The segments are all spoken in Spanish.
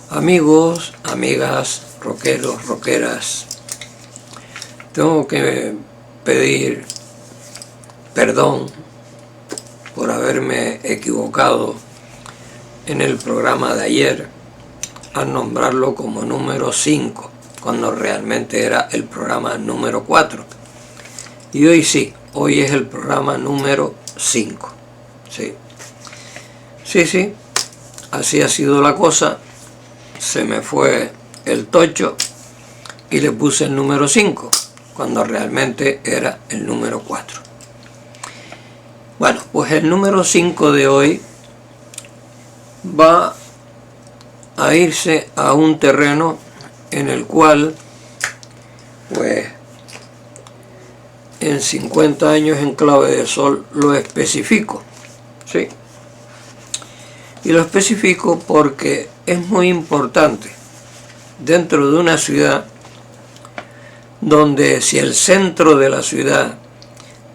Amigos, amigas, rockeros, rockeras, tengo que pedir perdón por haberme equivocado en el programa de ayer al nombrarlo como número 5, cuando realmente era el programa número 4. Y hoy sí, hoy es el programa número 5. Sí, así ha sido la cosa. Se me fue el tocho y le puse el número 5, cuando realmente era el número 4. Bueno, pues el número 5 de hoy va a irse a un terreno en el cual, pues, en 50 años en clave de sol lo especifico, ¿sí? Y lo especifico porque es muy importante dentro de una ciudad donde, si el centro de la ciudad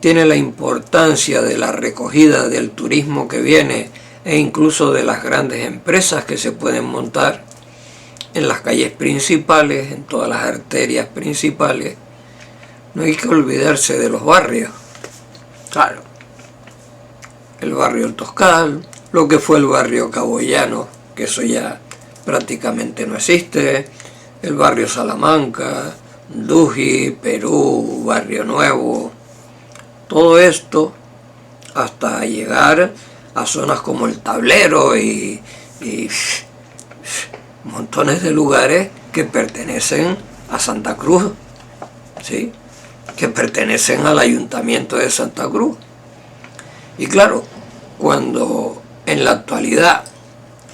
tiene la importancia de la recogida del turismo que viene e incluso de las grandes empresas que se pueden montar en las calles principales, en todas las arterias principales, no hay que olvidarse de los barrios. Claro, el barrio El Toscal, lo que fue el barrio Caboyano, que eso ya prácticamente no existe, el barrio Salamanca, Duji, Perú, Barrio Nuevo, todo esto hasta llegar a zonas como El Tablero y montones de lugares que pertenecen a Santa Cruz, ¿sí? Que pertenecen al Ayuntamiento de Santa Cruz. Y claro, cuando en la actualidad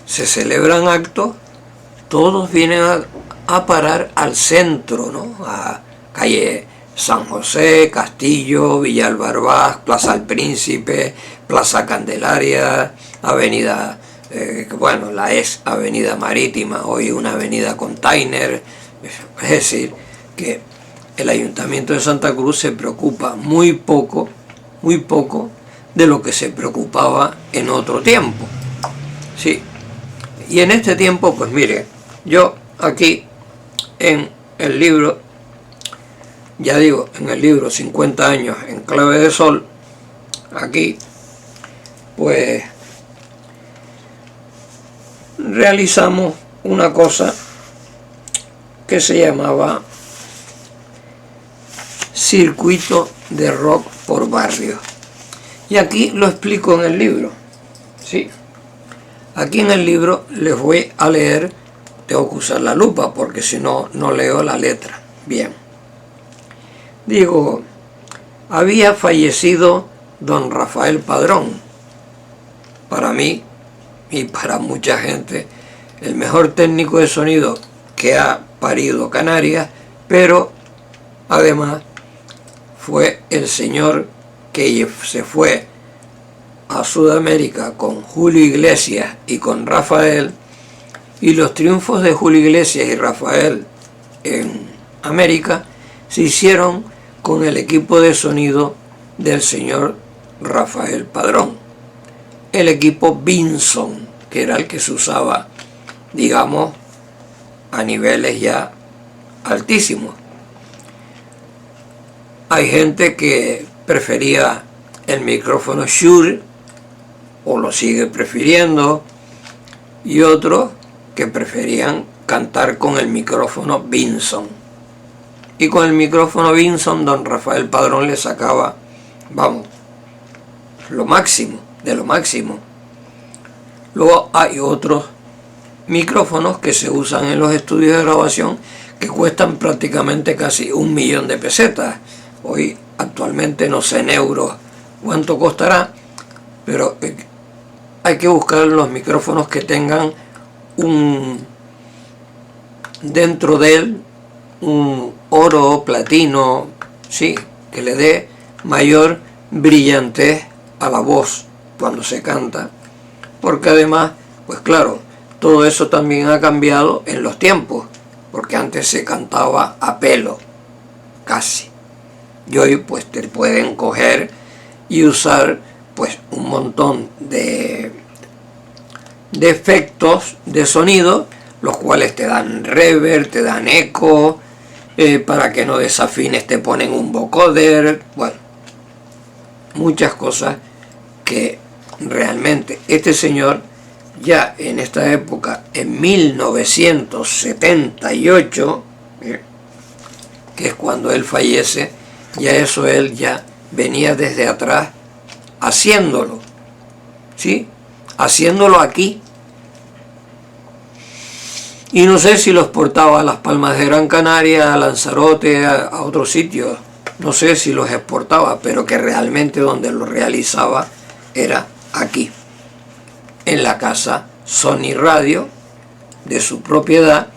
se celebran actos, todos vienen a parar al centro, ¿no? A calle San José, Castillo, Villa Albarbaz, Plaza El Príncipe, Plaza Candelaria, avenida, la ex avenida Marítima, hoy una avenida Container. Es decir, que el Ayuntamiento de Santa Cruz se preocupa muy poco de lo que se preocupaba en otro tiempo, ¿sí? Y en este tiempo, pues mire, yo aquí en el libro, ya digo, en el libro 50 años en clave de sol, aquí, pues, realizamos una cosa que se llamaba circuito de rock por barrio. Y aquí lo explico en el libro, ¿sí? Aquí en el libro les voy a leer, tengo que usar la lupa porque si no, no leo la letra. Bien. Digo, había fallecido don Rafael Padrón. Para mí y para mucha gente, el mejor técnico de sonido que ha parido Canarias, pero además fue el señor que se fue a Sudamérica con Julio Iglesias y con Rafael, y los triunfos de Julio Iglesias y Rafael en América se hicieron con el equipo de sonido del señor Rafael Padrón, el equipo Vinson, que era el que se usaba, digamos, a niveles ya altísimos. Hay gente que prefería el micrófono Shure, o lo sigue prefiriendo, y otros que preferían cantar con el micrófono Vinson. Y con el micrófono Vinson, don Rafael Padrón le sacaba, vamos, lo máximo, de lo máximo. Luego hay otros micrófonos que se usan en los estudios de grabación que cuestan prácticamente casi 1 millón de pesetas. Hoy actualmente no sé en euros cuánto costará, pero hay que buscar los micrófonos que tengan dentro de él un oro, platino, sí, que le dé mayor brillantez a la voz cuando se canta, porque además, pues claro, todo eso también ha cambiado en los tiempos, porque antes se cantaba a pelo, casi. Y hoy pues te pueden coger y usar pues un montón de efectos de sonido los cuales te dan reverb, te dan eco, para que no desafines te ponen un vocoder, bueno, muchas cosas que realmente este señor ya en esta época, en 1978, que es cuando él fallece, ya eso él ya venía desde atrás haciéndolo, ¿sí? Haciéndolo aquí. Y no sé si los portaba a Las Palmas de Gran Canaria, a Lanzarote, a otros sitios, no sé si los exportaba, pero que realmente donde lo realizaba era aquí, en la casa Sony Radio de su propiedad,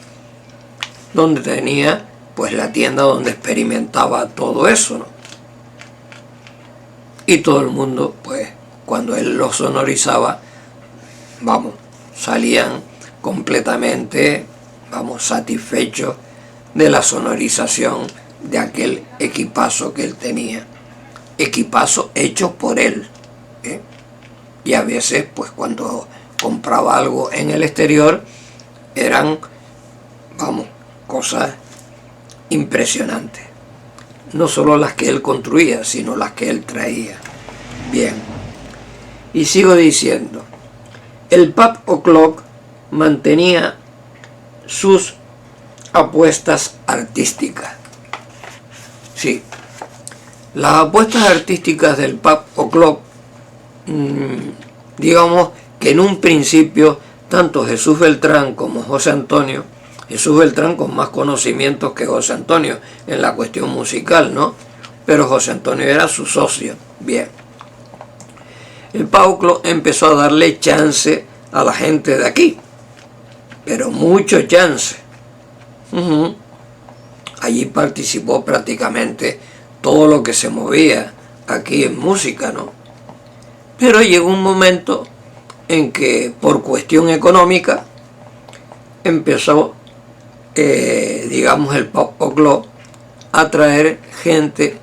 donde tenía pues la tienda donde experimentaba todo eso, ¿no? Y todo el mundo, pues, cuando él lo sonorizaba, vamos, salían completamente, vamos, satisfechos de la sonorización de aquel equipazo que él tenía. Equipazo hecho por él, ¿eh? Y a veces, pues, cuando compraba algo en el exterior, eran, vamos, cosas impresionantes. No solo las que él construía, sino las que él traía. Bien. Y sigo diciendo, el Pub O'Clock mantenía sus apuestas artísticas. Sí, las apuestas artísticas del Pub O'Clock, digamos que en un principio, tanto Jesús Beltrán como José Antonio, Jesús Beltrán con más conocimientos que José Antonio en la cuestión musical, ¿no? Pero José Antonio era su socio. Bien. El Pub O'Clock empezó a darle chance a la gente de aquí, pero mucho chance. Allí participó prácticamente todo lo que se movía aquí en música, ¿no? Pero llegó un momento en que por cuestión económica empezó, digamos, el Pub O'Clock a traer gente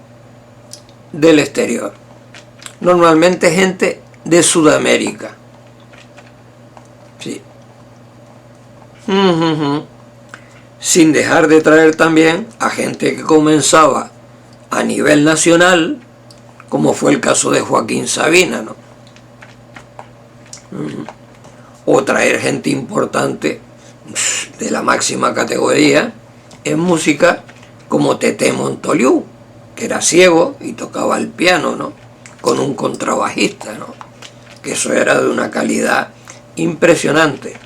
del exterior, normalmente gente de Sudamérica, sí. Sin dejar de traer también a gente que comenzaba a nivel nacional, como fue el caso de Joaquín Sabina, ¿no? O traer gente importante de la máxima categoría en música, como Tete Montoliu, que era ciego y tocaba el piano, ¿no? Con un contrabajista, ¿no? Que eso era de una calidad impresionante.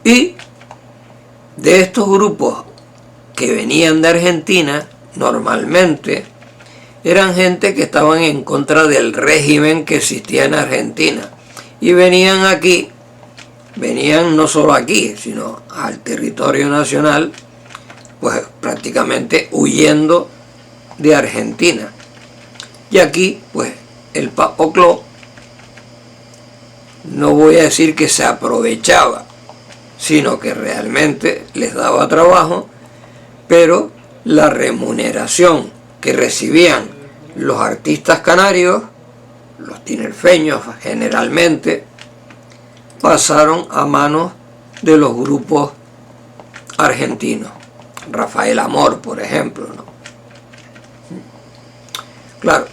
Y de estos grupos que venían de Argentina, normalmente eran gente que estaban en contra del régimen que existía en Argentina. Y venían aquí, venían no solo aquí, sino al territorio nacional, pues prácticamente huyendo de Argentina. Y aquí, pues, el Pub O'Clock, no voy a decir que se aprovechaba, sino que realmente les daba trabajo, pero la remuneración que recibían los artistas canarios, los tinerfeños generalmente, pasaron a manos de los grupos argentinos. Rafael Amor, por ejemplo, ¿no? Claro,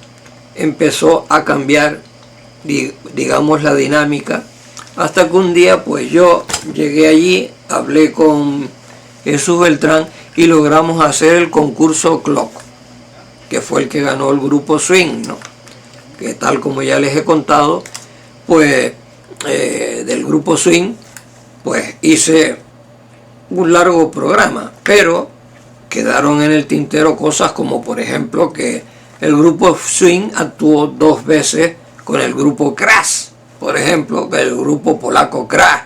empezó a cambiar, digamos, la dinámica, hasta que un día, pues yo llegué allí, hablé con Jesús Beltrán y logramos hacer el concurso Clock, que fue el que ganó el grupo Swing, ¿no? Que tal como ya les he contado, pues del grupo Swing, pues hice un largo programa, pero quedaron en el tintero cosas como, por ejemplo, que el grupo Swing actuó 2 veces con el grupo Crash, por ejemplo, el grupo polaco Crash.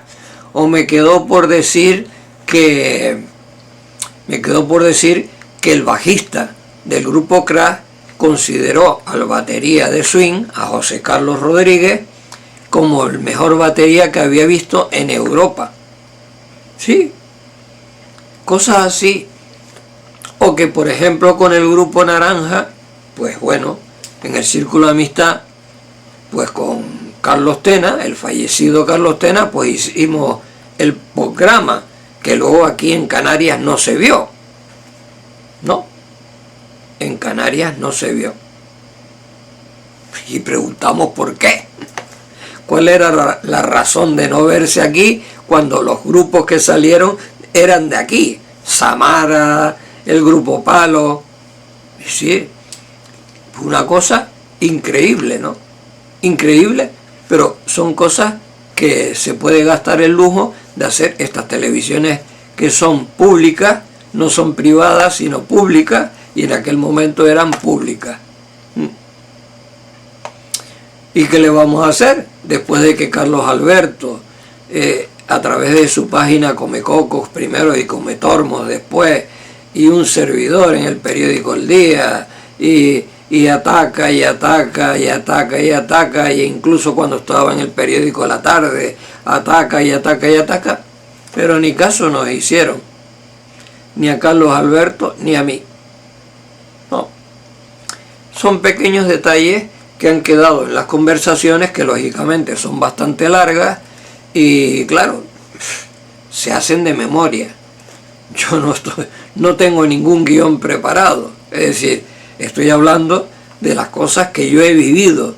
O me quedó por decir que el bajista del grupo Crash consideró al batería de Swing, a José Carlos Rodríguez, como el mejor batería que había visto en Europa. Sí, cosas así. O que, por ejemplo, con el grupo Naranja, pues bueno, en el Círculo de Amistad, pues con Carlos Tena, el fallecido Carlos Tena, pues hicimos el programa que luego aquí en Canarias no se vio. No, en Canarias no se vio. Y preguntamos por qué. ¿Cuál era la razón de no verse aquí cuando los grupos que salieron eran de aquí? Samara, el Grupo Palo. Sí, una cosa increíble, ¿no? Increíble, pero son cosas que se puede gastar el lujo de hacer estas televisiones que son públicas, no son privadas, sino públicas, y en aquel momento eran públicas. ¿Y qué le vamos a hacer? Después de que Carlos Alberto, a través de su página Comecocos primero y Cometormos después, y un servidor en el periódico El Día, y ataca, y ataca, y ataca, y ataca, e incluso cuando estaba en el periódico La Tarde, ataca, y ataca, y ataca, pero ni caso nos hicieron, ni a Carlos Alberto, ni a mí. No. Son pequeños detalles que han quedado en las conversaciones, que lógicamente son bastante largas, y claro, se hacen de memoria. Yo no tengo ningún guión preparado, es decir, estoy hablando de las cosas que yo he vivido,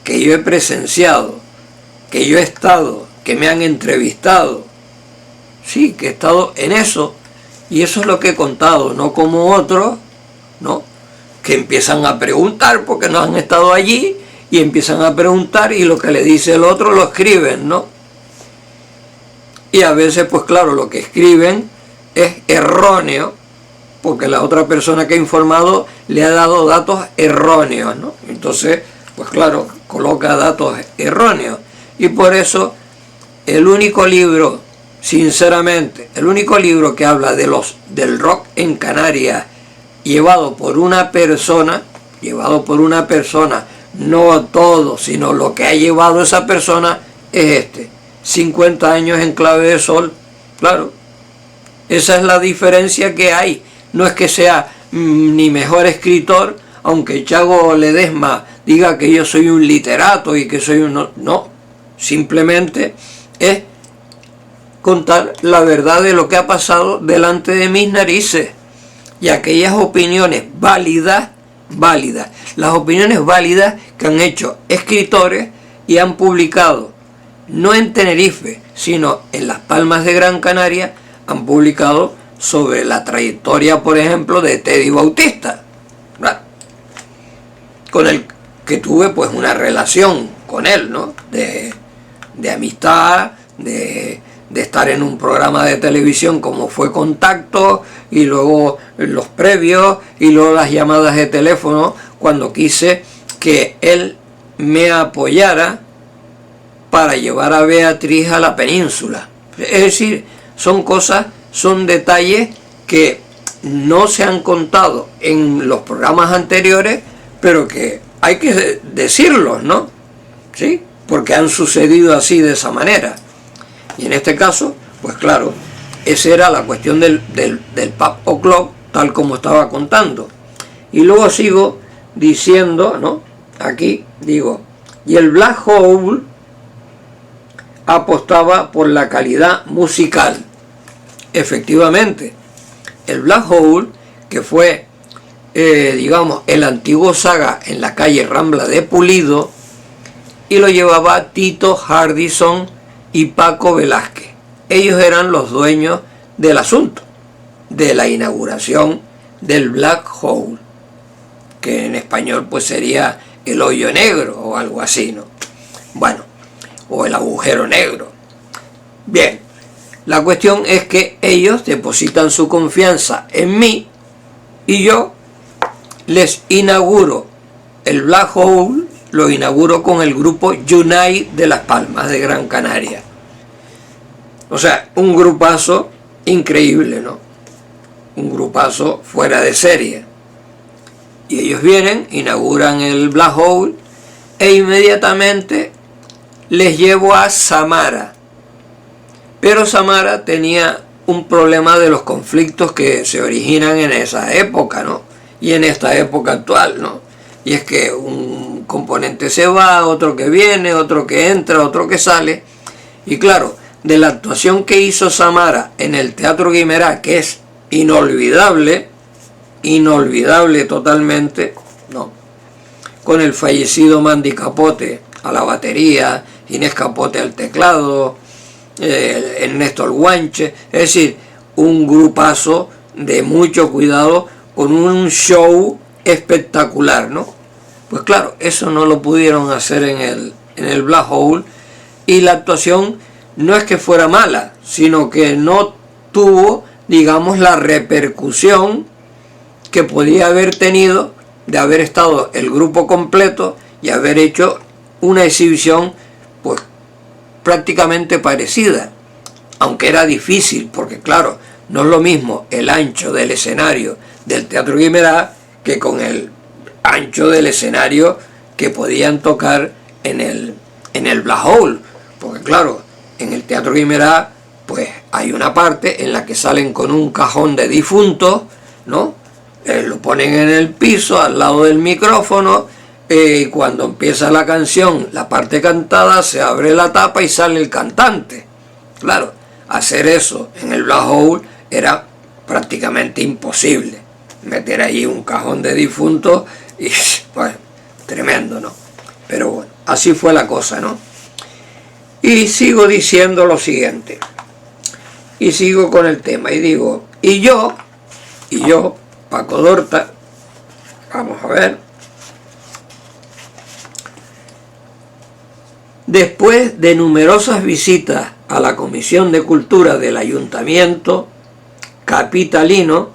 que yo he presenciado, que yo he estado, que me han entrevistado. Sí, que he estado en eso, y eso es lo que he contado, no como otros, ¿no?, que empiezan a preguntar porque no han estado allí, y empiezan a preguntar y lo que le dice el otro lo escriben, ¿no? Y a veces, pues claro, lo que escriben es erróneo, porque la otra persona que ha informado le ha dado datos erróneos, ¿no? Entonces, pues claro, coloca datos erróneos. Y por eso, el único libro, sinceramente, el único libro que habla del rock en Canarias, llevado por una persona, no todo, sino lo que ha llevado esa persona, es 50 años en clave de sol. Claro, esa es la diferencia que hay. No es que sea ni mejor escritor, aunque Chago Ledesma diga que yo soy un literato y que soy un... No, simplemente es contar la verdad de lo que ha pasado delante de mis narices. Y aquellas opiniones válidas, las opiniones válidas que han hecho escritores y han publicado, no en Tenerife, sino en Las Palmas de Gran Canaria, han publicado sobre la trayectoria, por ejemplo, de Teddy Bautista, ¿verdad?, con el que tuve pues una relación con él, ¿no?, de amistad, de estar en un programa de televisión como fue Contacto, y luego los previos, y luego las llamadas de teléfono, cuando quise que él me apoyara para llevar a Beatriz a la península. Es decir, son cosas, son detalles que no se han contado en los programas anteriores, pero que hay que decirlos, ¿no? ¿Sí? Porque han sucedido así, de esa manera. Y en este caso, pues claro, esa era la cuestión del pub o club, tal como estaba contando. Y luego sigo diciendo, ¿no?, aquí digo, y el Black Hole apostaba por la calidad musical. Efectivamente, el Black Hole, que fue, digamos, el antiguo Saga en la calle Rambla de Pulido, y lo llevaba Tito Hardison y Paco Velázquez. Ellos eran los dueños del asunto, de la inauguración del Black Hole, que en español pues sería el hoyo negro o algo así, ¿no? Bueno, o el agujero negro. Bien, la cuestión es que ellos depositan su confianza en mí, y yo les inauguro el Black Hole, lo inauguro con el grupo Unite de Las Palmas de Gran Canaria. O sea, un grupazo increíble, ¿no? Un grupazo fuera de serie. Y ellos vienen, inauguran el Black Hole, e inmediatamente les llevo a Samara. Pero Samara tenía un problema de los conflictos que se originan en esa época, ¿no? Y en esta época actual, ¿no? Y es que un componente se va, otro que viene, otro que entra, otro que sale. Y claro, de la actuación que hizo Samara en el Teatro Guimerá, que es inolvidable, inolvidable totalmente, no, con el fallecido Mandy Capote a la batería, Inés Capote al teclado, Ernesto el Guanche, es decir, un grupazo de mucho cuidado con un show espectacular, ¿no? Pues claro, eso no lo pudieron hacer en el Black Hole, y la actuación no es que fuera mala, sino que no tuvo, digamos, la repercusión que podía haber tenido de haber estado el grupo completo y haber hecho una exhibición pues prácticamente parecida, aunque era difícil, porque claro, no es lo mismo el ancho del escenario del Teatro Guimerá que con el ancho del escenario que podían tocar en el Black Hole, porque claro, en el Teatro Guimerá pues hay una parte en la que salen con un cajón de difuntos, ¿no? Lo ponen en el piso al lado del micrófono, y cuando empieza la canción, la parte cantada, se abre la tapa y sale el cantante. Claro, hacer eso en el Black Hole era prácticamente imposible. Meter ahí un cajón de difuntos y pues tremendo, ¿no? Pero bueno, así fue la cosa, ¿no? Y sigo diciendo lo siguiente, y sigo con el tema, y digo, y yo, Paco Dorta, vamos a ver, después de numerosas visitas a la Comisión de Cultura del Ayuntamiento capitalino,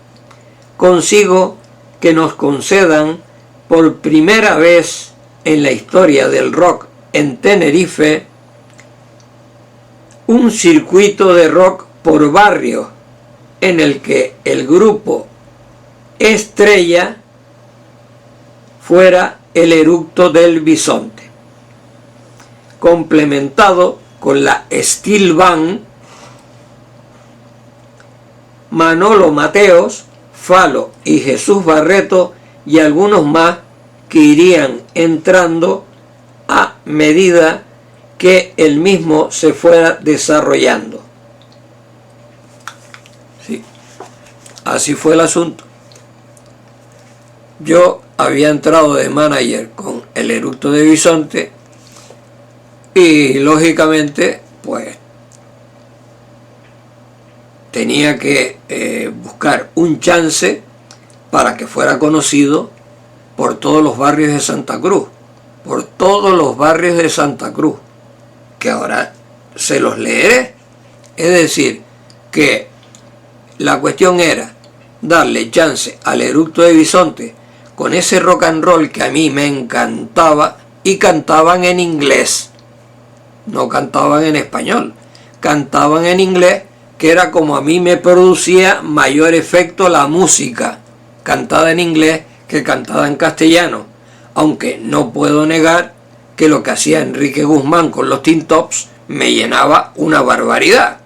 consigo que nos concedan por primera vez en la historia del rock en Tenerife un circuito de rock por barrio en el que el grupo estrella fuera el Eructo del Bisonte, complementado con la Steel Band, Manolo Mateos, Falo y Jesús Barreto y algunos más que irían entrando a medida que el mismo se fuera desarrollando. Sí, así fue el asunto. Yo había entrado de manager con el Eructo de Bisonte y lógicamente pues tenía que buscar un chance para que fuera conocido por todos los barrios de Santa Cruz, por todos los barrios de Santa Cruz, que ahora se los leeré. Es decir, que la cuestión era darle chance al Eructo de Bisonte con ese rock and roll que a mí me encantaba, y cantaban en inglés, no cantaban en español, cantaban en inglés, que era como a mí me producía mayor efecto la música cantada en inglés que cantada en castellano, aunque no puedo negar que lo que hacía Enrique Guzmán con los Tin Tops me llenaba una barbaridad,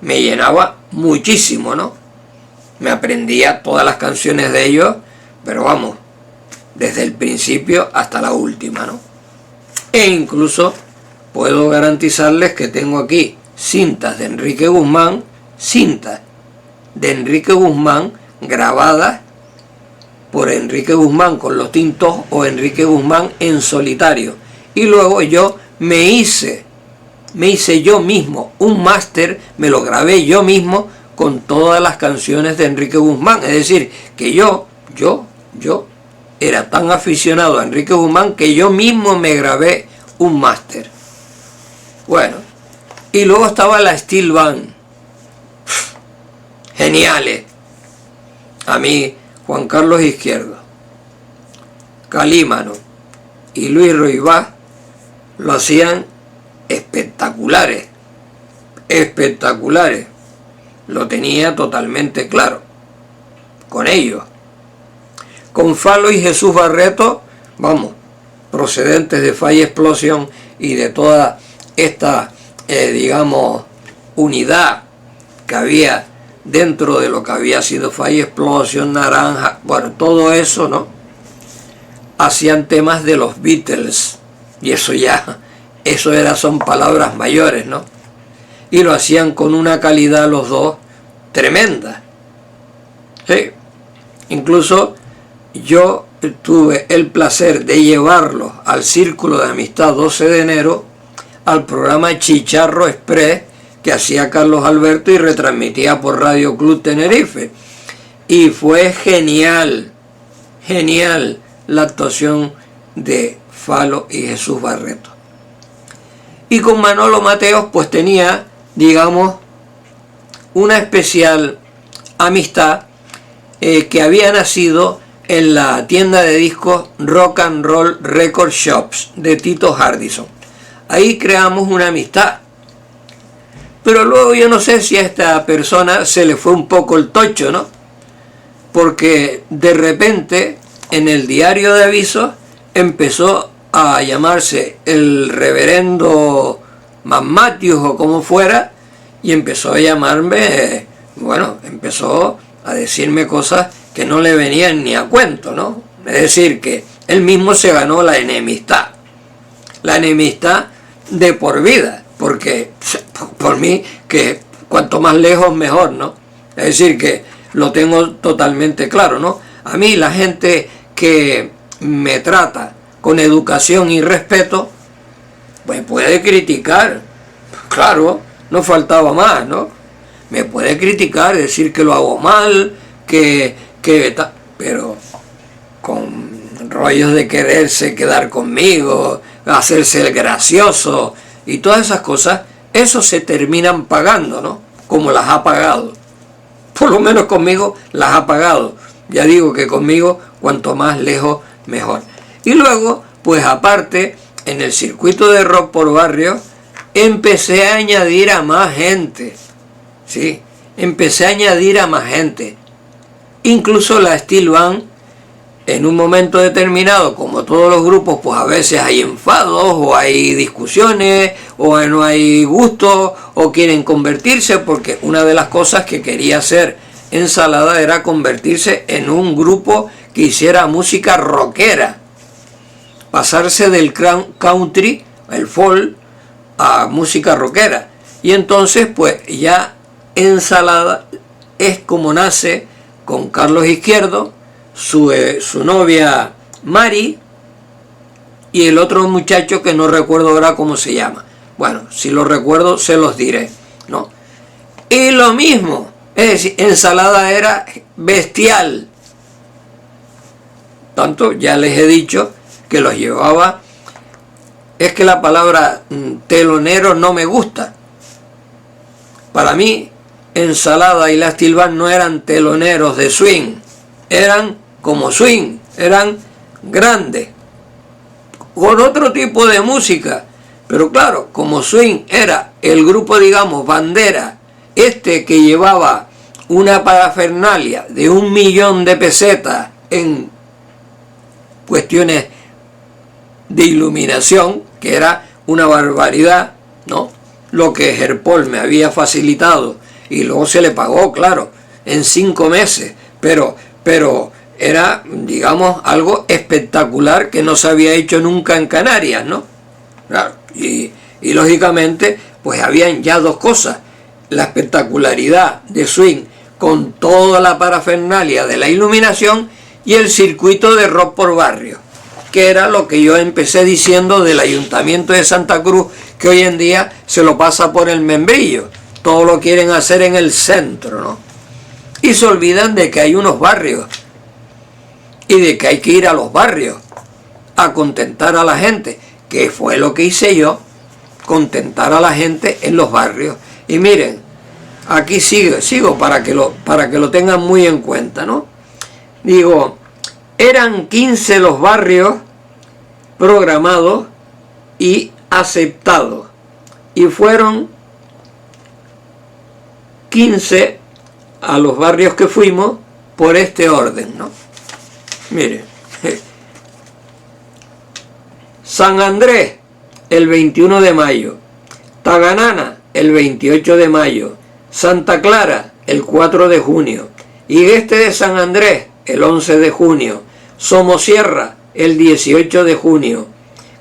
me llenaba muchísimo, ¿no? Me aprendía todas las canciones de ellos, pero vamos, desde el principio hasta la última, ¿no? E incluso puedo garantizarles que tengo aquí cintas de Enrique Guzmán, grabadas por Enrique Guzmán con los Tintos o Enrique Guzmán en solitario. Y luego yo me hice yo mismo un máster, me lo grabé yo mismo con todas las canciones de Enrique Guzmán. Es decir, que yo era tan aficionado a Enrique Guzmán que yo mismo me grabé un máster. Bueno, y luego estaba la Steel Band. Geniales. A mí, Juan Carlos Izquierdo, Calímano y Luis Roibás lo hacían espectaculares. Espectaculares. Lo tenía totalmente claro con ellos. Con Falo y Jesús Barreto, vamos, procedentes de Fire Explosion y de toda esta, digamos, unidad que había dentro de lo que había sido Fire Explosion, Naranja, bueno, todo eso, ¿no? Hacían temas de los Beatles, y eso son palabras mayores, ¿no? y lo hacían con una calidad los dos tremenda. ¿Sí? Incluso yo tuve el placer de llevarlos al Círculo de Amistad 12 de enero, al programa Chicharro Express que hacía Carlos Alberto y retransmitía por Radio Club Tenerife. Y fue genial, genial la actuación de Falo y Jesús Barreto. Y con Manolo Mateos pues tenía, digamos, una especial amistad que había nacido en la tienda de discos Rock and Roll Record Shops de Tito Hardison. Ahí creamos una amistad. Pero luego yo no sé si a esta persona se le fue un poco el tocho, ¿no? Porque de repente en el diario de avisos empezó a llamarse el reverendo Mamatius o como fuera, y empezó a llamarme, bueno, empezó a decirme cosas que no le venían ni a cuento, ¿no? Es decir, que él mismo se ganó la enemistad de por vida, porque por mí que cuanto más lejos mejor, ¿no? Es decir, que lo tengo totalmente claro, ¿no? A mí la gente que me trata con educación y respeto, pues puede criticar, claro, no faltaba más, ¿no? Me puede criticar, decir que lo hago mal, pero con rollos de quererse quedar conmigo, hacerse el gracioso y todas esas cosas, eso se terminan pagando, ¿no? Como las ha pagado. Por lo menos conmigo las ha pagado. Ya digo que conmigo cuanto más lejos mejor. Y luego, pues aparte, en el circuito de rock por barrio, empecé a añadir a más gente. Sí, empecé a añadir a más gente. Incluso la Steel Band, en un momento determinado, como todos los grupos, pues a veces hay enfados, o hay discusiones, o no hay gusto, o quieren convertirse, porque una de las cosas que quería hacer Ensalada era convertirse en un grupo que hiciera música rockera, pasarse del country, el folk, a música rockera. Y entonces pues ya Ensalada es como nace con Carlos Izquierdo, su novia Mari y el otro muchacho que no recuerdo ahora cómo se llama. Bueno, si lo recuerdo se los diré, ¿no? Y lo mismo, es decir, Ensalada era bestial. Tanto ya les he dicho que los llevaba, es que la palabra telonero no me gusta. Para mí, Ensalada y la Steel Band no eran teloneros de swing, eran como swing, eran grandes, con otro tipo de música. Pero claro, como swing era el grupo, digamos, bandera, que llevaba una parafernalia de 1 millón de pesetas en cuestiones de iluminación, que era una barbaridad, ¿no? Lo que Gerpol me había facilitado, y luego se le pagó, claro, en 5 meses, pero era, digamos, algo espectacular que no se había hecho nunca en Canarias, ¿no? Claro, y lógicamente, pues habían ya dos cosas: la espectacularidad de swing con toda la parafernalia de la iluminación, y el circuito de rock por barrio, que era lo que yo empecé diciendo del Ayuntamiento de Santa Cruz, que hoy en día se lo pasa por el membrillo, todo lo quieren hacer en el centro, ¿no? Y se olvidan de que hay unos barrios, y de que hay que ir a los barrios a contentar a la gente, que fue lo que hice yo, contentar a la gente en los barrios. Y miren, aquí sigo para que lo tengan muy en cuenta, ¿no? Digo, eran 15 los barrios programados y aceptados, y fueron 15 a los barrios que fuimos por este orden, ¿no? Miren, San Andrés el 21 de mayo, Taganana el 28 de mayo, Santa Clara el 4 de junio, Higueste de San Andrés el 11 de junio, Somosierra el 18 de junio,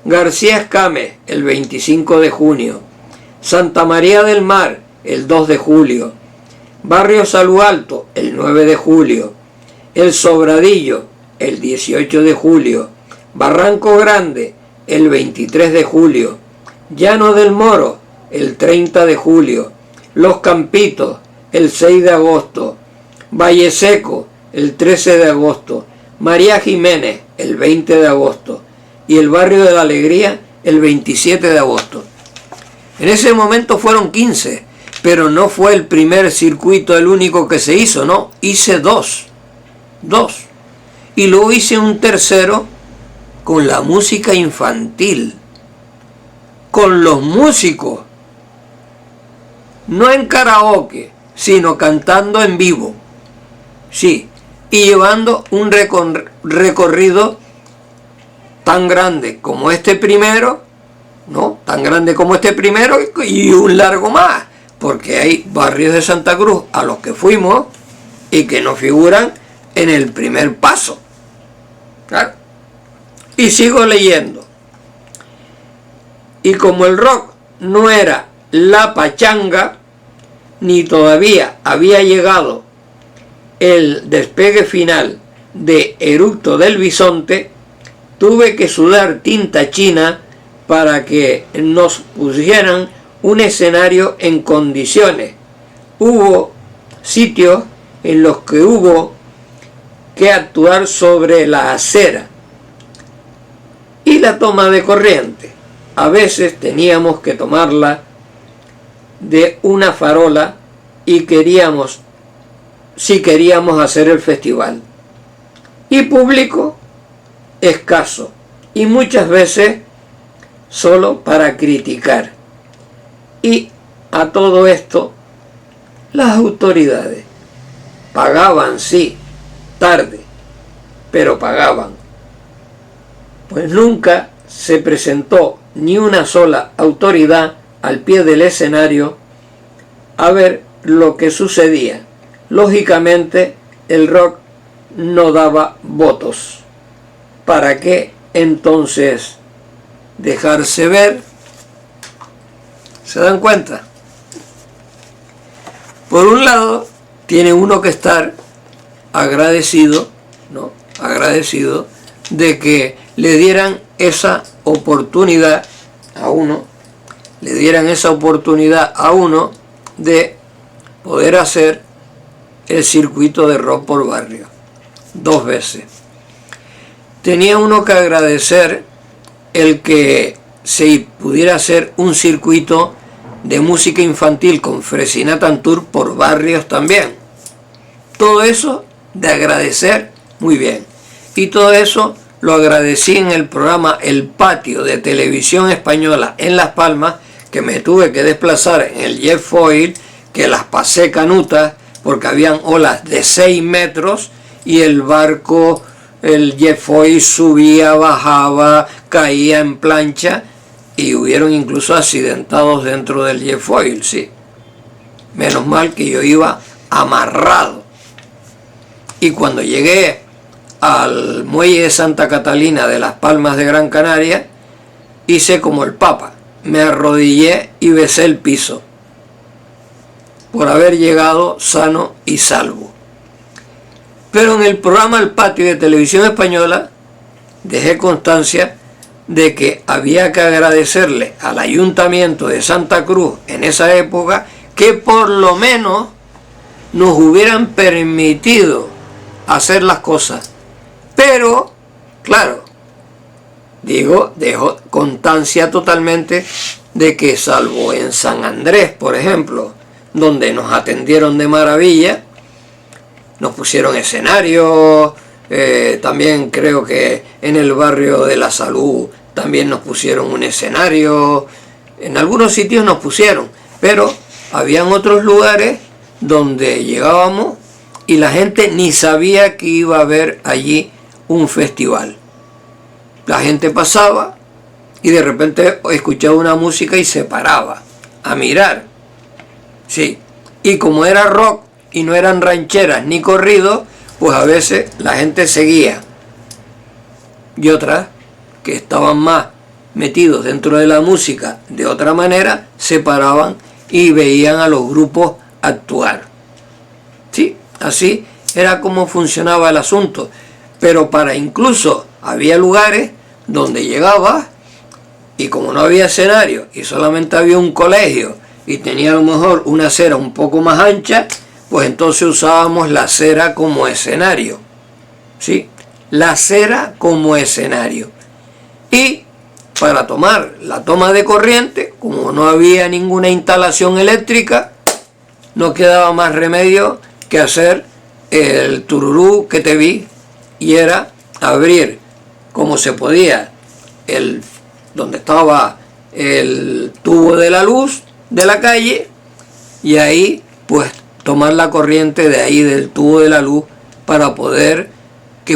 García Escames el 25 de junio, Santa María del Mar el 2 de julio, Barrio Salud Alto, el 9 de julio, El Sobradillo, el 18 de julio, Barranco Grande, el 23 de julio, Llano del Moro, el 30 de julio, Los Campitos, el 6 de agosto, Valle Seco, el 13 de agosto, María Jiménez, el 20 de agosto, y el Barrio de la Alegría, el 27 de agosto. En ese momento fueron 15, pero no fue el primer circuito el único que se hizo, no, hice dos. Y luego hice un tercero con la música infantil, con los músicos, no en karaoke, sino cantando en vivo, sí, y llevando un recorrido tan grande como este primero, ¿no? Tan grande como este primero y un largo más, porque hay barrios de Santa Cruz a los que fuimos y que no figuran en el primer paso. Claro. Y sigo leyendo. Y como el rock no era la pachanga, ni todavía había llegado el despegue final de Eructo del Bisonte, tuve que sudar tinta china para que nos pusieran un escenario en condiciones. Hubo sitios en los que hubo que actuar sobre la acera y la toma de corriente. A veces teníamos que tomarla de una farola y si queríamos hacer el festival. Y público escaso, y muchas veces solo para criticar. Y a todo esto, las autoridades pagaban, sí, tarde, pero pagaban. Pues nunca se presentó ni una sola autoridad al pie del escenario a ver lo que sucedía. Lógicamente, el rock no daba votos. ¿Para qué entonces dejarse ver? ¿Se dan cuenta? Por un lado, tiene uno que estar agradecido, ¿no? Agradecido de que le dieran esa oportunidad a uno, de poder hacer el circuito de rock por barrio 2 veces. Tenía uno que agradecer el que se pudiera hacer un circuito de música infantil con Fresina Tantur por barrios también. Todo eso de agradecer, muy bien. Y todo eso lo agradecí en el programa El Patio de Televisión Española en Las Palmas, que me tuve que desplazar en el jet foil, que las pasé canutas porque habían olas de 6 metros y el barco, el jet foil subía, bajaba, caía en plancha y hubieron incluso accidentados dentro del jet foil, sí. Menos mal que yo iba amarrado. Y cuando llegué al muelle de Santa Catalina de Las Palmas de Gran Canaria, hice como el Papa, me arrodillé y besé el piso por haber llegado sano y salvo. Pero en el programa El Patio de Televisión Española dejé constancia de que había que agradecerle al Ayuntamiento de Santa Cruz en esa época que por lo menos nos hubieran permitido hacer las cosas. Pero, claro, dejo constancia totalmente de que salvo en San Andrés, por ejemplo, donde nos atendieron de maravilla, nos pusieron escenarios, también creo que en el barrio de la Salud también nos pusieron un escenario, en algunos sitios nos pusieron, pero habían otros lugares donde llegábamos y la gente ni sabía que iba a haber allí un festival. La gente pasaba y de repente escuchaba una música y se paraba a mirar. Sí, y como era rock y no eran rancheras ni corridos, pues a veces la gente seguía. Y otras que estaban más metidos dentro de la música de otra manera, se paraban y veían a los grupos actuar. Sí, así era como funcionaba el asunto. Pero para incluso había lugares donde llegabas y como no había escenario y solamente había un colegio y tenía a lo mejor una acera un poco más ancha, pues entonces usábamos la acera como escenario. ¿Sí? La acera como escenario. Y para tomar la toma de corriente, como no había ninguna instalación eléctrica, no quedaba más remedio que hacer el tururú que te vi, y era abrir como se podía donde estaba el tubo de la luz de la calle, y ahí pues tomar la corriente de ahí del tubo de la luz para poder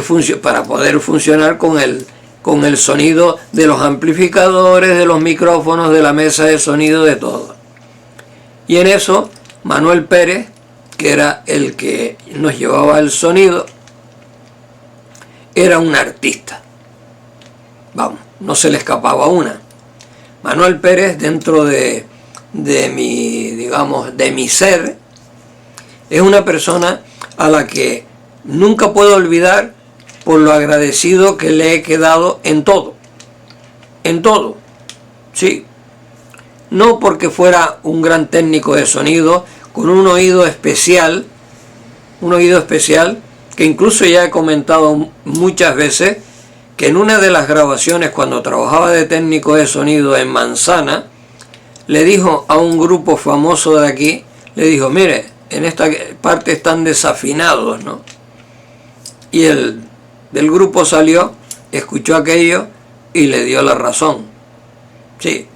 funcionar con el sonido de los amplificadores, de los micrófonos, de la mesa de sonido, de todo. Y en eso Manuel Pérez, que era el que nos llevaba el sonido, era un artista. Vamos, no se le escapaba una. Manuel Pérez, dentro de mi ser, es una persona a la que nunca puedo olvidar por lo agradecido que le he quedado en todo. En todo. Sí. No porque fuera un gran técnico de sonido, con un oído especial, que incluso ya he comentado muchas veces, que en una de las grabaciones, cuando trabajaba de técnico de sonido en Manzana, le dijo a un grupo famoso de aquí, le dijo, mire, en esta parte están desafinados, ¿no? Y el del grupo salió, escuchó aquello y le dio la razón. Sí,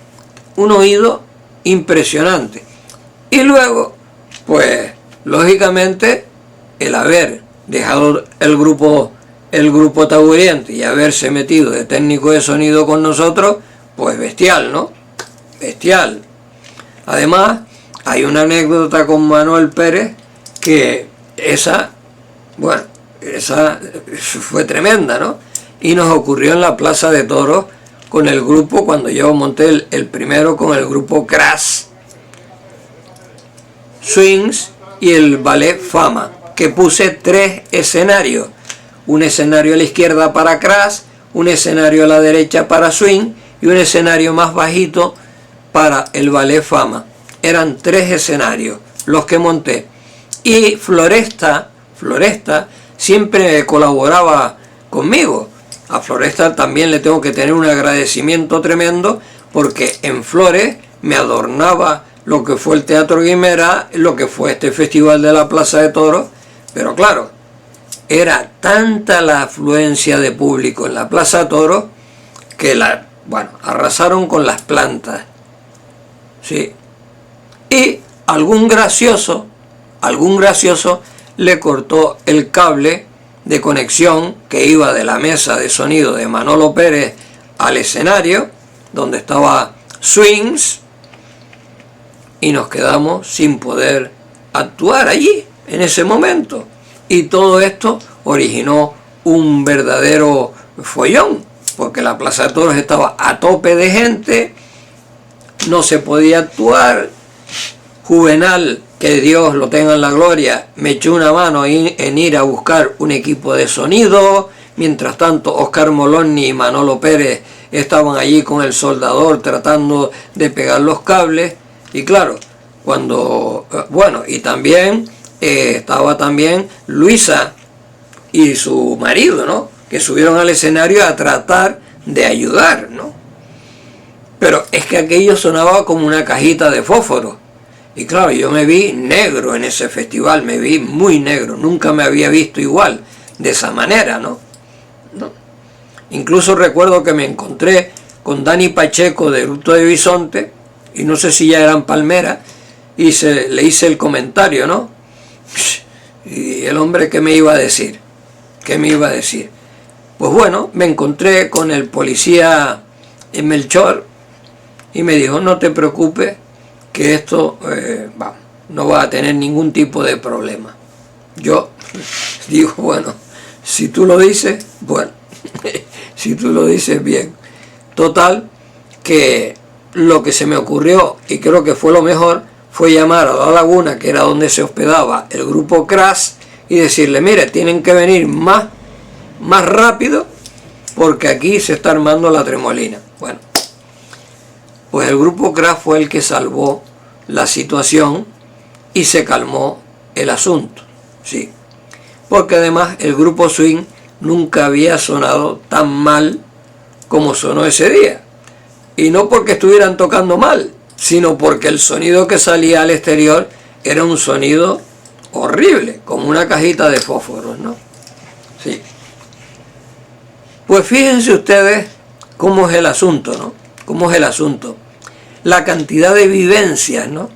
un oído impresionante. Y luego, pues, lógicamente, el haber dejado el grupo Taburiente y haberse metido de técnico de sonido con nosotros, pues bestial, ¿no? Bestial. Además, hay una anécdota con Manuel Pérez que esa fue tremenda, ¿no? Y nos ocurrió en la Plaza de Toros con el grupo, cuando yo monté el primero con el grupo Crash Swings y el ballet Fama, que puse 3 escenarios. Un escenario a la izquierda para Crash, un escenario a la derecha para Swing y un escenario más bajito para el ballet Fama. Eran 3 escenarios los que monté. Y Floresta siempre colaboraba conmigo. A Floresta también le tengo que tener un agradecimiento tremendo, porque en Flores me adornaba lo que fue el Teatro Guimerá, lo que fue este festival de la Plaza de Toros. Pero claro, era tanta la afluencia de público en la Plaza de Toros que arrasaron con las plantas. Sí. Y algún gracioso le cortó el cable de conexión que iba de la mesa de sonido de Manolo Pérez al escenario donde estaba Swings, y nos quedamos sin poder actuar allí en ese momento. Y todo esto originó un verdadero follón, porque la Plaza de Toros estaba a tope de gente, no se podía actuar. Juvenal, que Dios lo tenga en la gloria, me echó una mano en ir a buscar un equipo de sonido. Mientras tanto, Oscar Moloni y Manolo Pérez estaban allí con el soldador tratando de pegar los cables. Y claro, y también estaba también Luisa y su marido, ¿no? Que subieron al escenario a tratar de ayudar, ¿no? Pero es que aquello sonaba como una cajita de fósforo. Y claro, yo me vi negro en ese festival, me vi muy negro, nunca me había visto igual, de esa manera, ¿no? Incluso recuerdo que me encontré con Dani Pacheco de Ruto de Bisonte, y no sé si ya eran Palmera, y le hice el comentario, ¿no? Y el hombre, ¿qué me iba a decir? ¿Qué me iba a decir? Pues bueno, me encontré con el policía en Melchor, y me dijo, no te preocupes, que esto no va a tener ningún tipo de problema. Yo digo, bueno, si tú lo dices, bueno, si tú lo dices, bien. Total, que lo que se me ocurrió, y creo que fue lo mejor, fue llamar a La Laguna, que era donde se hospedaba el grupo Crass, y decirle, mire, tienen que venir más rápido porque aquí se está armando la tremolina. Bueno, pues el grupo Crass fue el que salvó la situación y se calmó el asunto, sí, porque además el grupo Swing nunca había sonado tan mal como sonó ese día, y no porque estuvieran tocando mal, sino porque el sonido que salía al exterior era un sonido horrible, como una cajita de fósforos, ¿no? Sí. Pues fíjense ustedes cómo es el asunto, ¿no? Cómo es el asunto. La cantidad de vivencias, ¿no?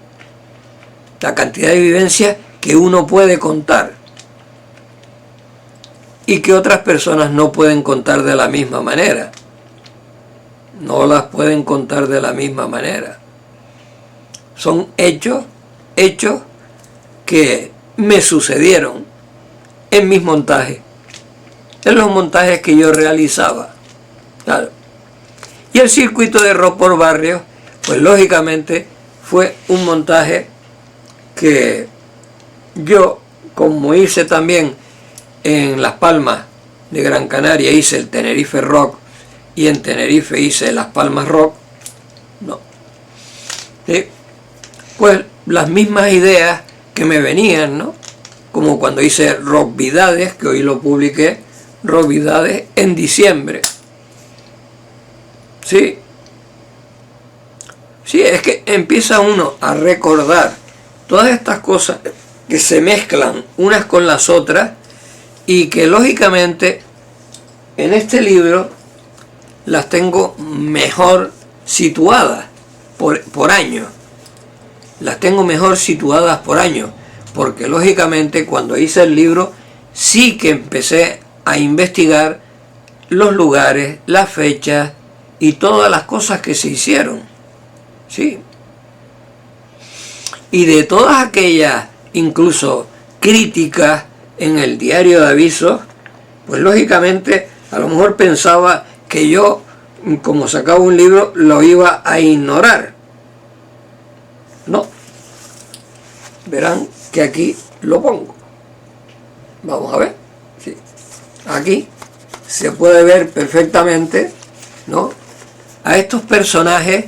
La cantidad de vivencias que uno puede contar y que otras personas no pueden contar de la misma manera. No las pueden contar de la misma manera. Son hechos que me sucedieron en mis montajes, en los montajes que yo realizaba. Claro. Y el circuito de rock por barrio, pues lógicamente fue un montaje que yo, como hice también en Las Palmas de Gran Canaria, hice el Tenerife Rock, y en Tenerife hice Las Palmas Rock, no. ¿Sí? Pues las mismas ideas que me venían, ¿no? Como cuando hice Rockvidades, que hoy lo publiqué, Rockvidades en diciembre. Sí. Sí, es que empieza uno a recordar todas estas cosas que se mezclan unas con las otras y que lógicamente en este libro las tengo mejor situadas por año. Las tengo mejor situadas por año, porque lógicamente cuando hice el libro sí que empecé a investigar los lugares, las fechas y todas las cosas que se hicieron. Sí. Y de todas aquellas, incluso críticas en el diario de avisos, pues lógicamente a lo mejor pensaba que yo, como sacaba un libro, lo iba a ignorar. No. Verán que aquí lo pongo. Vamos a ver. Sí. Aquí se puede ver perfectamente, ¿no?, a estos personajes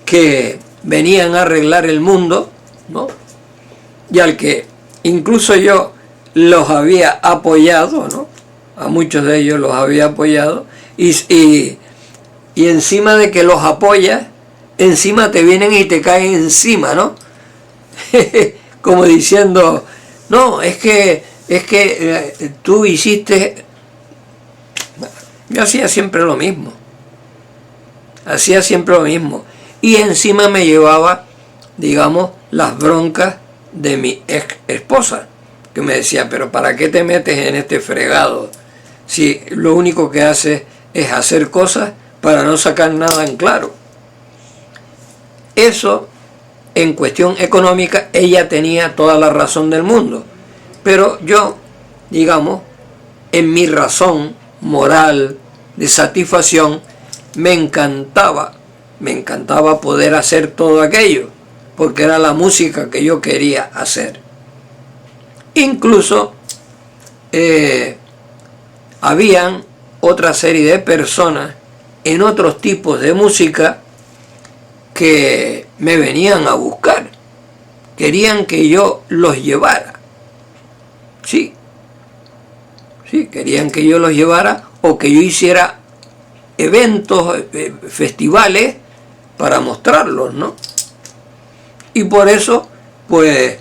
que venían a arreglar el mundo, ¿no?, y al que incluso yo los había apoyado, ¿no?, a muchos de ellos los había apoyado, y encima de que los apoyas, encima te vienen y te caen encima, ¿no? Como diciendo, no, es que tú hiciste... Yo hacía siempre lo mismo. Hacía siempre lo mismo. Y encima me llevaba, digamos, las broncas de mi ex esposa, que me decía, pero ¿para qué te metes en este fregado? Si lo único que haces es hacer cosas para no sacar nada en claro. Eso, en cuestión económica, ella tenía toda la razón del mundo. Pero yo, digamos, en mi razón moral de satisfacción, me encantaba poder hacer todo aquello, porque era la música que yo quería hacer. Incluso habían otra serie de personas en otros tipos de música que me venían a buscar, querían que yo los llevara. Sí, querían que yo los llevara o que yo hiciera eventos, festivales para mostrarlos, ¿no? Y por eso, pues,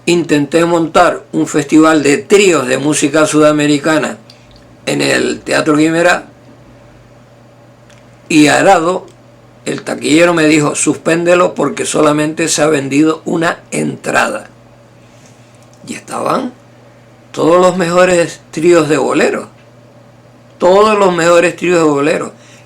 intenté montar un festival de tríos de música sudamericana en el Teatro Guimerá, y Arado, el taquillero, me dijo, suspéndelo porque solamente se ha vendido una entrada. Y estaban todos los mejores tríos de boleros,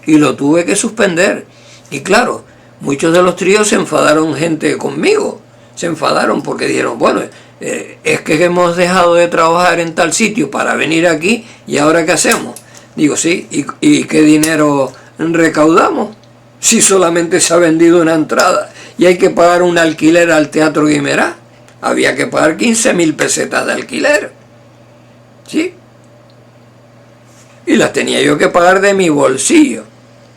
y lo tuve que suspender. Y claro, muchos de los tríos se enfadaron, gente conmigo, se enfadaron porque dijeron, bueno, es que hemos dejado de trabajar en tal sitio para venir aquí, y ahora ¿qué hacemos? Digo, sí, ¿y qué dinero recaudamos si solamente se ha vendido una entrada? y hay que pagar un alquiler al Teatro Guimerá. Había que pagar 15.000 pesetas de alquiler, ¿sí? Y las tenía yo que pagar de mi bolsillo,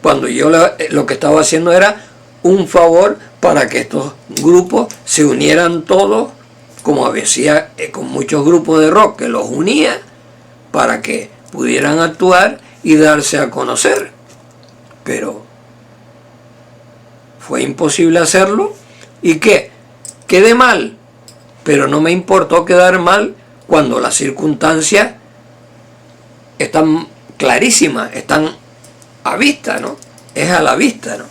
cuando yo lo que estaba haciendo era un favor para que estos grupos se unieran todos, como había con muchos grupos de rock que los unía, para que pudieran actuar y darse a conocer. Pero fue imposible hacerlo, y ¿qué? Quedé mal, pero no me importó quedar mal cuando las circunstancias están clarísimas, están a vista, ¿no? Es a la vista, ¿no?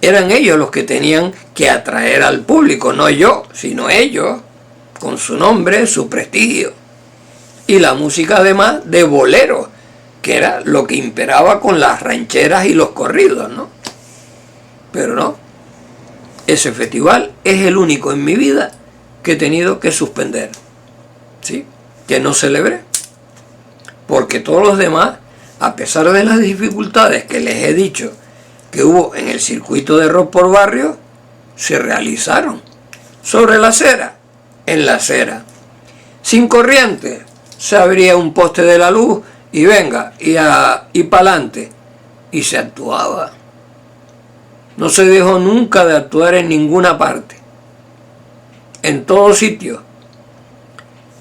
Eran ellos los que tenían que atraer al público, no yo, sino ellos, con su nombre, su prestigio. Y la música además de bolero, que era lo que imperaba con las rancheras y los corridos, ¿no? Pero no, ese festival es el único en mi vida que he tenido que suspender, ¿sí? Que no celebré. Porque todos los demás, a pesar de las dificultades que les he dicho que hubo en el circuito de rock por barrio, se realizaron. Sobre la acera, en la acera. Sin corriente, se abría un poste de la luz y venga, y pa'lante. Y se actuaba. No se dejó nunca de actuar en ninguna parte. En todos sitios.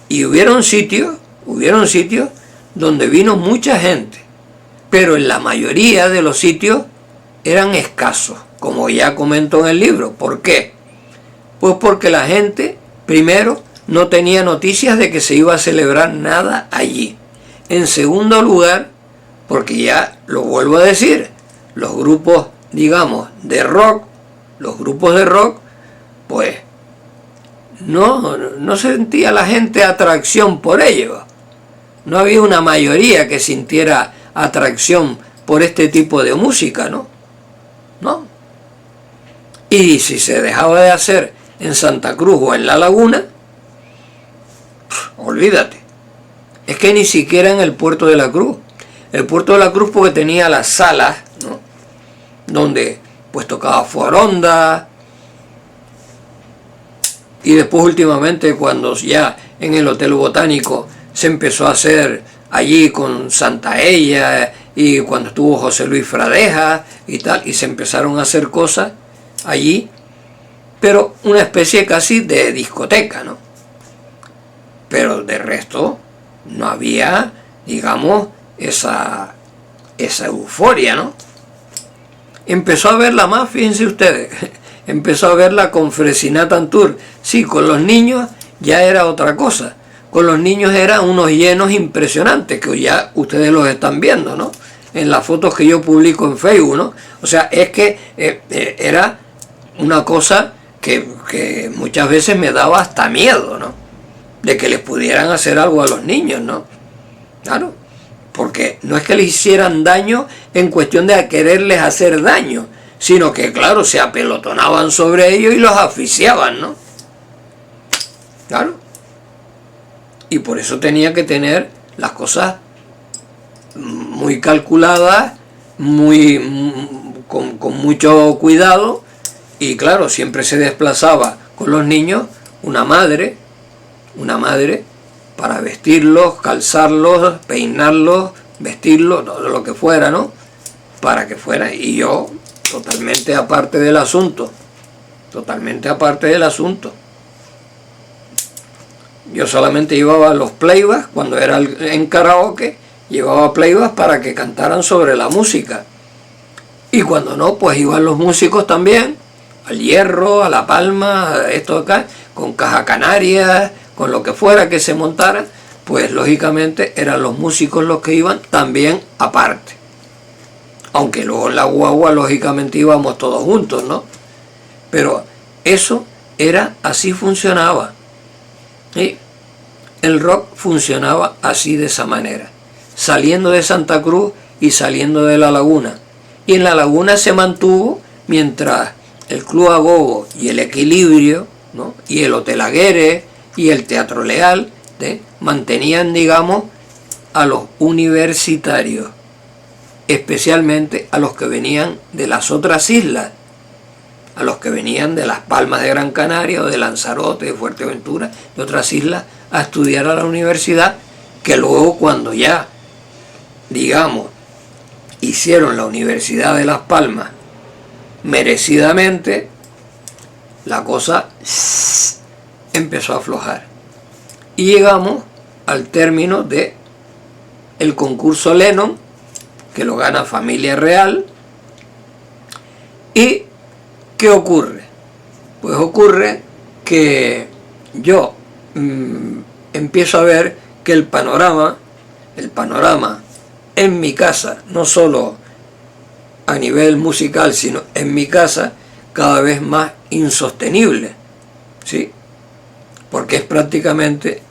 Y hubieron sitios donde vino mucha gente. Pero en la mayoría de los sitios eran escasos, como ya comento en el libro. ¿Por qué? Pues porque la gente, primero, no tenía noticias de que se iba a celebrar nada allí. En segundo lugar, porque ya lo vuelvo a decir, los grupos, digamos, de rock, pues no sentía la gente atracción por ello. No había una mayoría que sintiera atracción por este tipo de música, ¿no? ¿No? Y si se dejaba de hacer en Santa Cruz o en La Laguna, olvídate. Es que ni siquiera en el Puerto de la Cruz. El Puerto de la Cruz, porque tenía las salas, ¿no? Donde pues tocaba Foronda. Y después últimamente, cuando ya en el Hotel Botánico se empezó a hacer allí con Santa Ella, y cuando estuvo José Luis Fradeja y tal, y se empezaron a hacer cosas allí, pero una especie casi de discoteca, ¿no? Pero de resto no había, digamos, esa euforia, ¿no? Empezó a verla más, fíjense ustedes, empezó a verla con Fresinat Antur. Sí, con los niños ya era otra cosa. Con los niños eran unos llenos impresionantes, que ya ustedes los están viendo, ¿no? En las fotos que yo publico en Facebook, ¿no? O sea, es que era una cosa que muchas veces me daba hasta miedo, ¿no? De que les pudieran hacer algo a los niños, ¿no? Claro, porque no es que les hicieran daño en cuestión de quererles hacer daño, sino que, claro, se apelotonaban sobre ellos y los asfixiaban, ¿no? Claro. Y por eso tenía que tener las cosas muy calculadas, con mucho cuidado. Y claro, siempre se desplazaba con los niños una madre para vestirlos, calzarlos, peinarlos, vestirlos, todo lo que fuera, ¿no? Para que fuera. Y yo, totalmente aparte del asunto. Yo solamente llevaba los playbacks, cuando era en karaoke, llevaba playbacks para que cantaran sobre la música. Y cuando no, pues iban los músicos también, al Hierro, a La Palma, a esto acá, con Caja Canaria, con lo que fuera que se montara, pues lógicamente eran los músicos los que iban también aparte. Aunque luego en la guagua lógicamente íbamos todos juntos, ¿no? Pero eso era, así funcionaba. ¿Sí? El rock funcionaba así, de esa manera, saliendo de Santa Cruz y saliendo de La Laguna. Y en La Laguna se mantuvo mientras el Club Agogo y el Equilibrio, ¿no? Y el Hotel Aguirre y el Teatro Leal, ¿sí? Mantenían, digamos, a los universitarios, especialmente a los que venían de las otras islas, a los que venían de Las Palmas de Gran Canaria o de Lanzarote, de Fuerteventura, de otras islas, a estudiar a la universidad, que luego cuando ya, digamos, hicieron la Universidad de Las Palmas merecidamente, la cosa empezó a aflojar. Y llegamos al término de el concurso Lennon, que lo gana Familia Real. ¿Y qué ocurre? Pues ocurre que yo empiezo a ver que el panorama en mi casa, no solo a nivel musical, sino en mi casa, cada vez más insostenible, ¿sí? Porque es prácticamente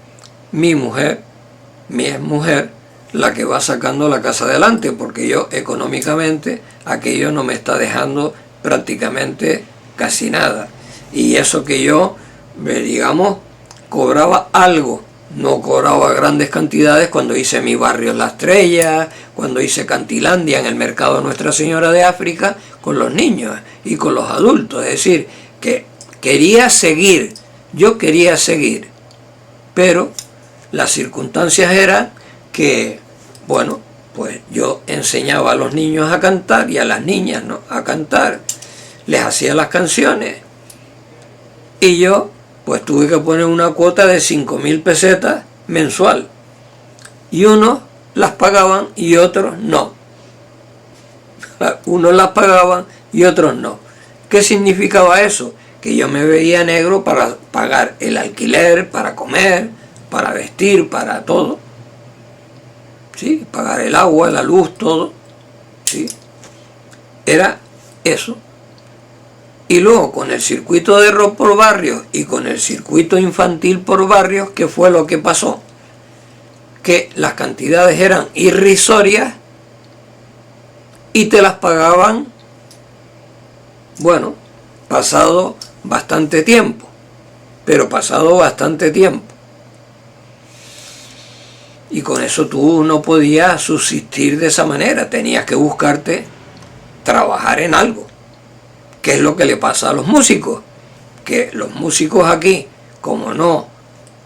mi exmujer, la que va sacando la casa adelante, porque yo económicamente aquello no me está dejando prácticamente casi nada. Y eso que yo, digamos, cobraba algo, no cobraba grandes cantidades cuando hice mi barrio La Estrella, cuando hice Cantilandia en el mercado Nuestra Señora de África, con los niños y con los adultos. Es decir, que yo quería seguir, pero las circunstancias eran que, bueno, pues yo enseñaba a los niños a cantar y a las niñas, ¿no?, a cantar, les hacía las canciones, y yo pues tuve que poner una cuota de 5.000 pesetas mensual, y unos las pagaban y otros no. Unos las pagaban y otros no. ¿Qué significaba eso? Que yo me veía negro para pagar el alquiler, para comer, para vestir, para todo, ¿sí? Pagar el agua, la luz, todo, ¿sí? Era eso. Y luego con el circuito de rock por barrios y con el circuito infantil por barrios, ¿qué fue lo que pasó? Que las cantidades eran irrisorias y te las pagaban, bueno, pasado bastante tiempo, y con eso tú no podías subsistir de esa manera, tenías que buscarte trabajar en algo. ¿Qué es lo que le pasa a los músicos? Que los músicos aquí, como no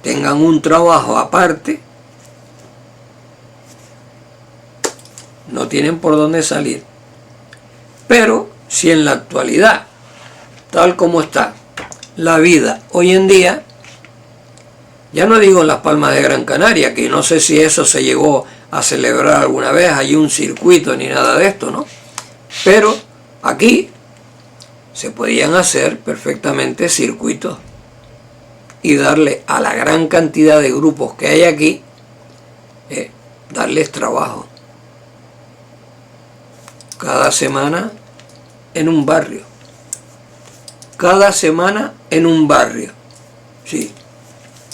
tengan un trabajo aparte, no tienen por dónde salir. Pero si en la actualidad, tal como está la vida hoy en día, ya no digo en Las Palmas de Gran Canaria, que no sé si eso se llegó a celebrar alguna vez, hay un circuito ni nada de esto, ¿no? Pero aquí se podían hacer perfectamente circuitos y darle a la gran cantidad de grupos que hay aquí, darles trabajo. Cada semana en un barrio. Sí.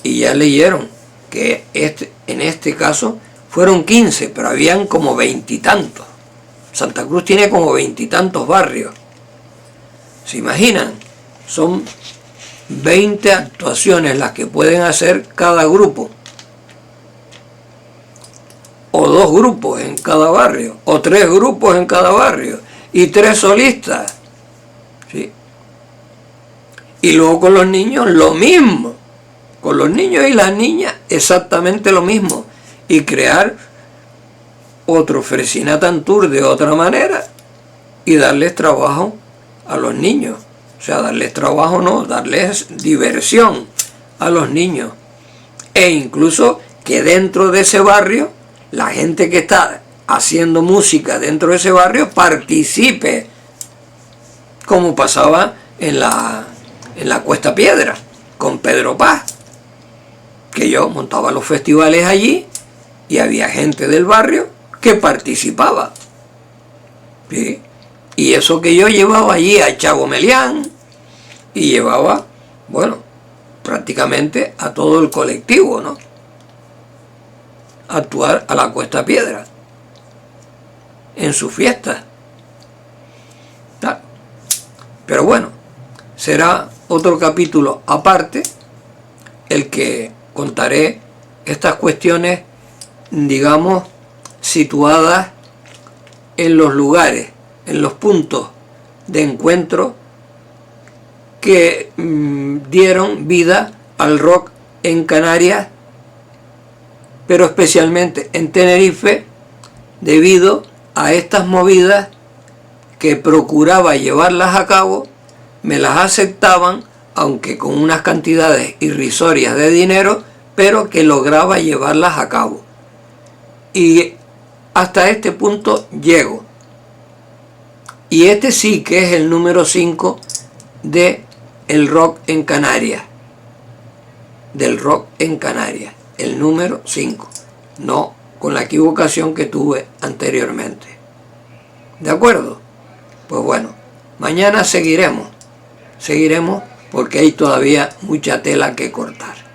Y ya leyeron que en este caso fueron 15, pero habían como 20 y tantos. Santa Cruz tiene como 20 y tantos barrios. ¿Se imaginan? Son 20 actuaciones las que pueden hacer cada grupo. O 2 grupos en cada barrio, o 3 grupos en cada barrio, y 3 solistas. ¿Sí? Y luego con los niños lo mismo. Con los niños y las niñas exactamente lo mismo. Y crear otro Fresinatan Tour de otra manera y darles trabajo a los niños. O sea, darles trabajo no, darles diversión a los niños. E incluso que dentro de ese barrio, la gente que está haciendo música dentro de ese barrio participe, como pasaba en la Cuesta Piedra, con Pedro Paz, que yo montaba los festivales allí y había gente del barrio que participaba. ¿Sí? Y eso que yo llevaba allí a Chago Melián y llevaba, bueno, prácticamente a todo el colectivo, ¿no?, a actuar a la Cuesta Piedra en sus fiestas. Pero bueno, será otro capítulo aparte el que contaré estas cuestiones, digamos, situadas en los lugares, en los puntos de encuentro que dieron vida al rock en Canarias, pero especialmente en Tenerife, debido a estas movidas que procuraba llevarlas a cabo, me las aceptaban, aunque con unas cantidades irrisorias de dinero, pero que lograba llevarlas a cabo. Y hasta este punto llego. Y este sí que es el número 5 de el rock en Canarias. Del rock en Canarias. El número 5. No con la equivocación que tuve anteriormente. ¿De acuerdo? Pues bueno, mañana seguiremos porque hay todavía mucha tela que cortar.